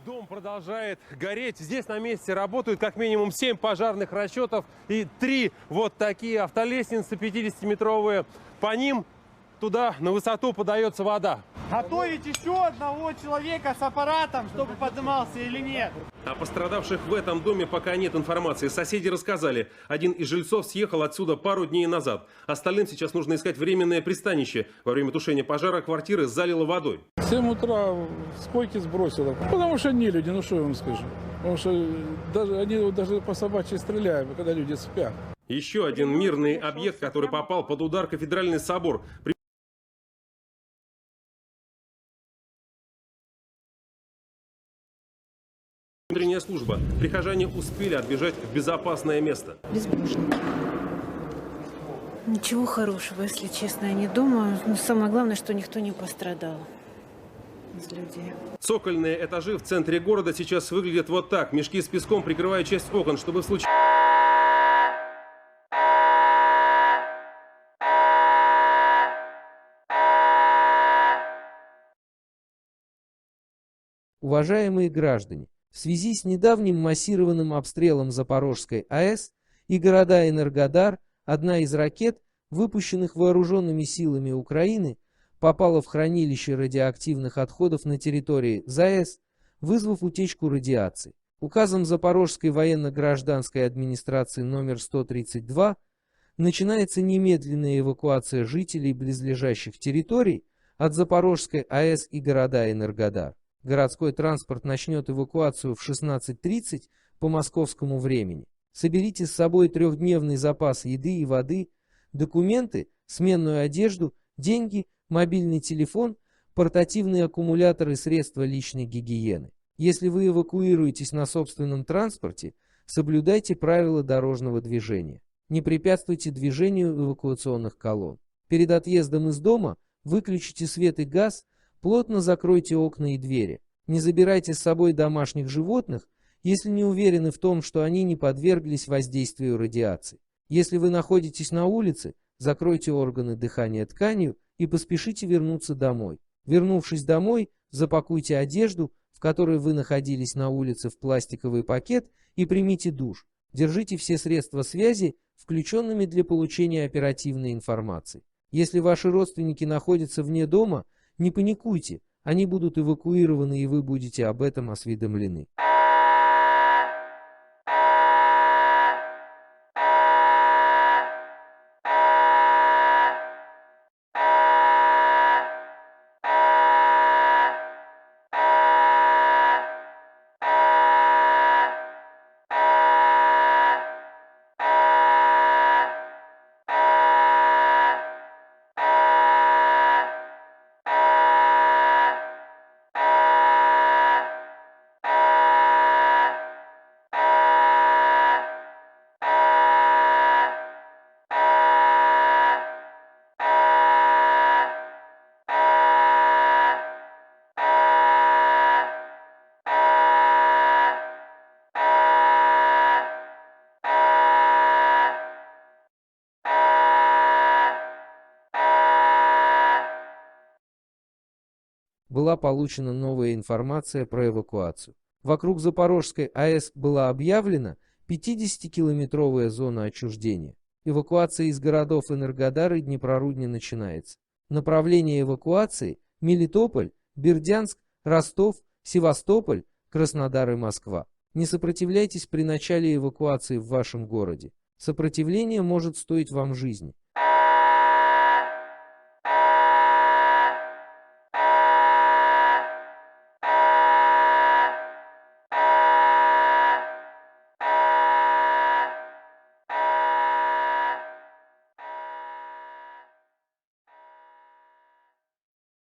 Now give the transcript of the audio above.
Дом продолжает гореть. Здесь на месте работают как минимум 7 пожарных расчетов и 3 вот такие автолестницы 50-метровые. По ним туда на высоту подается вода. Готовить еще одного человека с аппаратом, чтобы поднимался или нет? О пострадавших в этом доме пока нет информации. Соседи рассказали, один из жильцов съехал отсюда пару дней назад. Остальным сейчас нужно искать временное пристанище. Во время тушения пожара квартиры залило водой. В 7 утра с койки сбросило. Потому что не люди, ну что я вам скажу. Потому что они даже по собачьи стреляют, когда люди спят. Еще один мирный объект, который попал под удар — кафедральный собор. Внутренняя служба. Прихожане успели отбежать в безопасное место. Безбожники. Ничего хорошего, если честно, я не думаю. Но самое главное, что никто не пострадал из людей. Цокольные этажи в центре города сейчас выглядят вот так. Мешки с песком прикрывают часть окон, чтобы в случае... Уважаемые граждане, в связи с недавним массированным обстрелом Запорожской АЭС и города Энергодар, одна из ракет, выпущенных вооруженными силами Украины, попала в хранилище радиоактивных отходов на территории ЗАЭС, вызвав утечку радиации. Указом Запорожской военно-гражданской администрации номер 132 начинается немедленная эвакуация жителей близлежащих территорий от Запорожской АЭС и города Энергодар. Городской транспорт начнет эвакуацию в 16:30 по московскому времени. Соберите с собой 3-дневный запас еды и воды, документы, сменную одежду, деньги, мобильный телефон, портативные аккумуляторы и средства личной гигиены. Если вы эвакуируетесь на собственном транспорте, соблюдайте правила дорожного движения. Не препятствуйте движению эвакуационных колонн. Перед отъездом из дома выключите свет и газ, плотно закройте окна и двери. Не забирайте с собой домашних животных, если не уверены в том, что они не подверглись воздействию радиации. Если вы находитесь на улице, закройте органы дыхания тканью и поспешите вернуться домой. Вернувшись домой, запакуйте одежду, в которой вы находились на улице, в пластиковый пакет и примите душ. Держите все средства связи включенными для получения оперативной информации. Если ваши родственники находятся вне дома, не паникуйте, они будут эвакуированы, и вы будете об этом осведомлены. Была получена новая информация про эвакуацию. Вокруг Запорожской АЭС была объявлена 50-километровая зона отчуждения. Эвакуация из городов Энергодар и Днепрорудня начинается. Направление эвакуации – Мелитополь, Бердянск, Ростов, Севастополь, Краснодар и Москва. Не сопротивляйтесь при начале эвакуации в вашем городе. Сопротивление может стоить вам жизни.